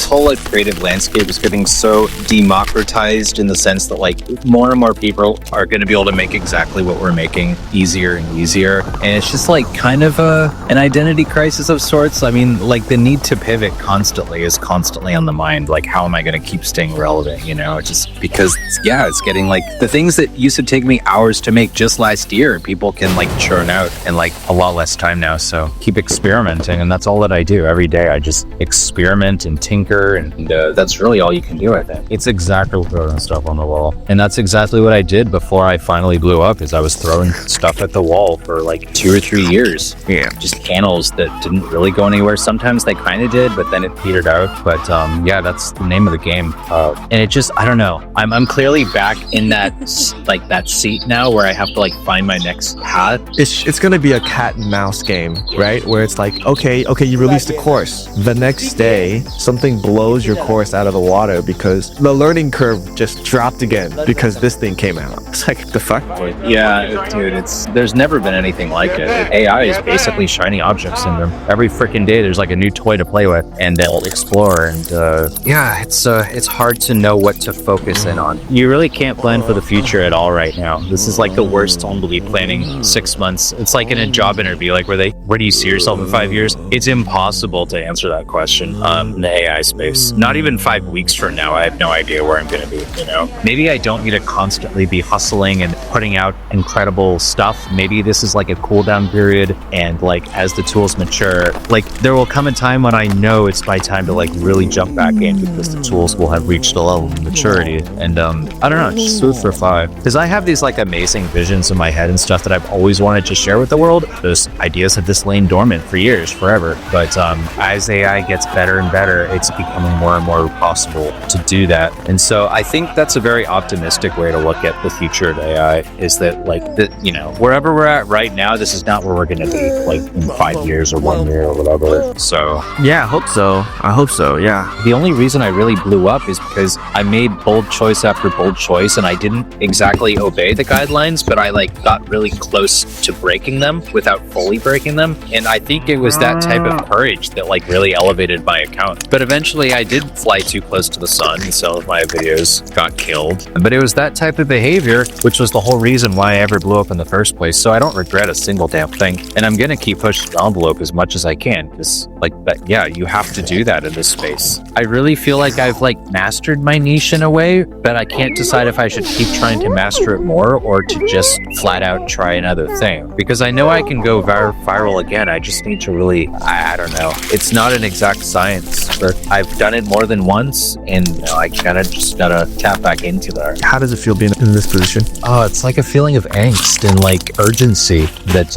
whole like creative landscape is getting so democratized in the sense that like more and more people are going to be able to make exactly what we're making easier and easier. And it's just like kind of an identity crisis of sorts. I mean, like the need to pivot constantly is constantly on the mind. Like, how am I going to keep staying relevant? You know, just because, yeah, it's getting like the things that used to take me hours to make just last year, people can like churn out in like a lot less time now. So keep experimenting. And that's all that I do every day. I just experiment and tinker. And that's really all you can do, I think. It's exactly throwing stuff on the wall. And that's exactly what I did before I finally blew up, is I was throwing stuff at the wall for like 2 or 3 years. Yeah. Just panels that didn't really go anywhere. Sometimes they kind of did, but then it petered out. But yeah, that's the name of the game. And it just, I don't know. I'm clearly back in that like that seat now where I have to like find my next path. It's gonna be a cat and mouse game, right? Where it's like, okay, you released the course. The next day, something blows your course out of the water because the learning curve just dropped again because this thing came out. It's like, the fuck? Yeah, dude, there's never been anything like it. AI is basically shiny object syndrome. Every freaking day there's like a new toy to play with and they'll explore, and yeah, it's hard to know what to focus in on. You really can't plan for the future at all right now. This is like the worst time to be planning 6 months. It's like in a job interview, like where do you see yourself in 5 years? It's impossible to answer that question in the AI space. Not even 5 weeks from now, I have no idea where I'm going to be, you know? Maybe I don't need to constantly be hustling and putting out incredible stuff. Maybe this is like a cool down period, and like as the tools mature, like there will come a time when I know it's my time to like really jump back in because the tools will have reached a level of maturity. And I don't know, just food for thought. Because I have these like amazing visions in my head and stuff that I've always wanted to share with the world. Those ideas have just lain dormant for years, forever. But as AI gets better and better, it's becoming more and more possible to do that. And so I think that's a very optimistic way to look at the future of AI, is that like, you know, wherever we're at right now, this is not where we're going to be like in 5 years or 1 year or whatever. So yeah, I hope so. Yeah. The only reason I really blew up is because I made bold choice after bold choice, and I didn't exactly obey the guidelines, but I like got really close to breaking them without fully breaking them. And I think it was that type of courage that like really elevated my account. But eventually I did fly too close to the sun, and some of my videos got killed. But it was that type of behavior which was the whole reason why I ever blew up in the first place. So I don't regret a single damn thing. And I'm gonna keep pushing the envelope as much as I can, because like that, yeah, you have to do that in this space. I really feel like I've like mastered my niche in a way, but I can't decide if I should keep trying to master it more or to just flat out try another thing. Because I know I can go viral again. I just need to really, I don't know. It's not an exact science, but I've done it more than once, and you know, I kind of just gotta tap back into that. How does it feel being in this position? Oh, it's like a feeling of angst and like urgency that,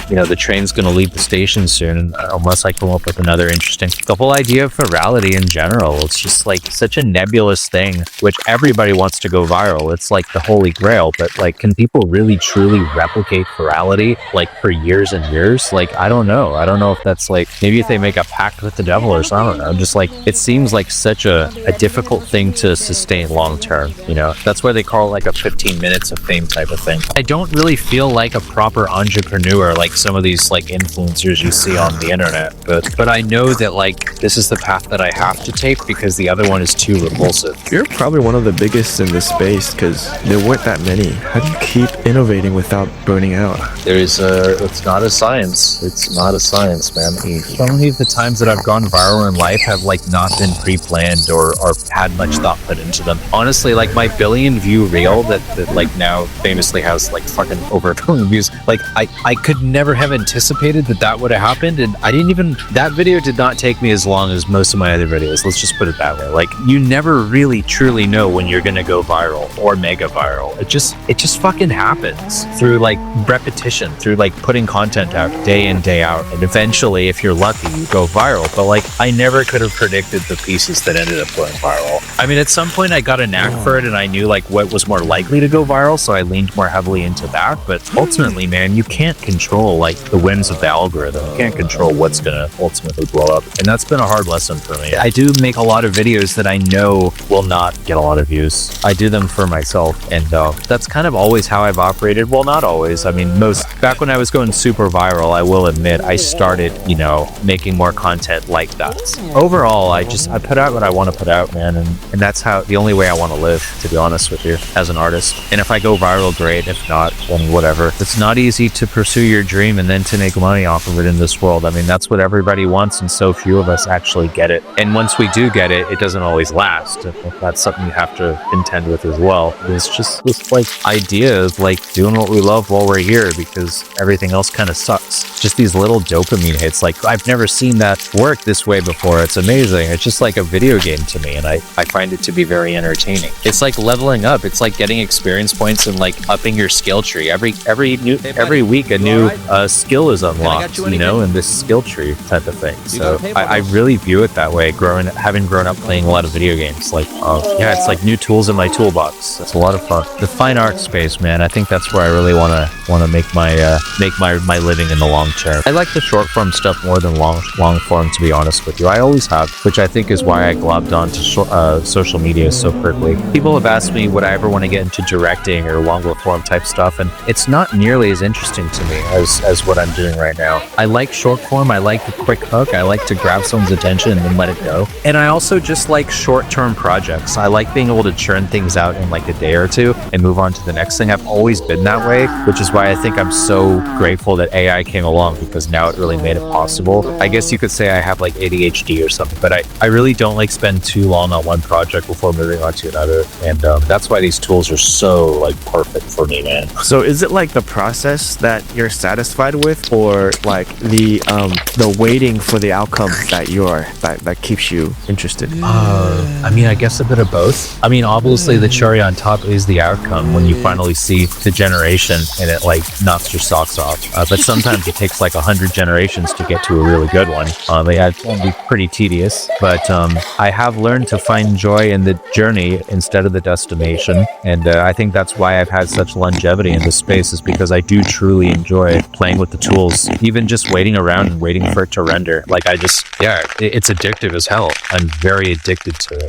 you know, the train's gonna leave the station soon, unless I come up with another interesting. The whole idea of virality in general, it's just like such a nebulous thing, which everybody wants to go viral. It's like the holy grail, but like, can people really truly replicate virality like for years and years? Like, I don't know. I don't know if that's like, maybe if they make a pact with the devil or something. I don't know. Just like, it seems like such a difficult thing to sustain long term, you know? That's why they call it like a 15 minutes of fame type of thing. I don't really feel like a proper entrepreneur like some of these like influencers you see on the internet, but I know that like this is the path that I have to take because the other one is too repulsive. You're probably one of the biggest in this space because there weren't that many. How do you keep innovating without burning out? It's not a science. It's not a science, man. So many of the times that I've gone viral in life have like not been pre-planned or had much thought put into them. Honestly, like my 1 billion view reel that like now famously has like fucking over 1 billion views. Like I could never have anticipated that would have happened, and that video did not take me as long as most of my other videos. Let's just put it that way. Like you never really truly know when you're gonna go viral or mega viral. It just fucking happens through like repetition, through like putting content out day in, day out. And eventually, if you're lucky, you go viral. But like I never could have predicted the pieces that ended up going viral. I mean, at some point I got a knack for it and I knew like what was more likely to go viral, so I leaned more heavily into that. But ultimately, man, you can't control like the whims of the algorithm. You can't control what's gonna ultimately blow up. And that's been a hard lesson for me. I do make a lot of videos that I know will not get a lot of views. I do them for myself, and that's kind of always how I've operated. Well, not always. I mean, back when I was going super viral, I will admit I started, you know, making more content like that. Overall, I put out what I want to put out, man, and that's the only way I want to live, to be honest with you, as an artist. And if I go viral, great. If not, then whatever. It's not easy to pursue your dream and then to make money off of it in this world. I mean, that's what everybody wants, and so few of us actually get it. And once we do get it, it doesn't always last. That's something you have to contend with as well. It's just this like idea of like doing what we love while we're here, because everything else kind of sucks. Just these little dopamine hits. Like, I've never seen that work this way before. It's amazing. It's just like a video game to me, and I find it to be very entertaining. It's like leveling up. It's like getting experience points and like upping your skill tree. Every week a new skill is unlocked, you know, in this skill tree type of thing. So I really view it that way. Having grown up playing a lot of video games, like yeah, it's like new tools in my toolbox. It's a lot of fun. The fine art space, man. I think that's where I really want to make my living in the long term. I like the short form stuff more than long form, to be honest with you. I always have, which I think is why I globbed onto social media so quickly. People have asked me would I ever want to get into directing or longer form type stuff, and it's not nearly as interesting to me as what I'm doing right now. I like short form. I like the quick hook. I like to grab someone's attention and then let it go. And I also just like short-term projects. I like being able to churn things out in like a day or two and move on to the next thing. I've always been that way, which is why I think I'm so grateful that AI came along, because now it really made it possible. I guess you could say I have like ADHD or something, but I really don't like spend too long on one project before moving on to another. And that's why these tools are so like perfect for me, man. So is it like the process that you're satisfied with, or like the waiting for the outcome that keeps you interested? I mean, I guess a bit of both. I mean, obviously the cherry on top is the outcome when you finally see the generation and it like knocks your socks off. But sometimes it takes like 100 generations to get to a really good one. It can be pretty tedious, but I have learned to find joy in the journey instead of the destination. And I think that's why I've had such longevity in this space, is because I do truly enjoy playing with the tools, even just waiting around and waiting for it to render. Like it's addictive as hell. I'm very addicted to it.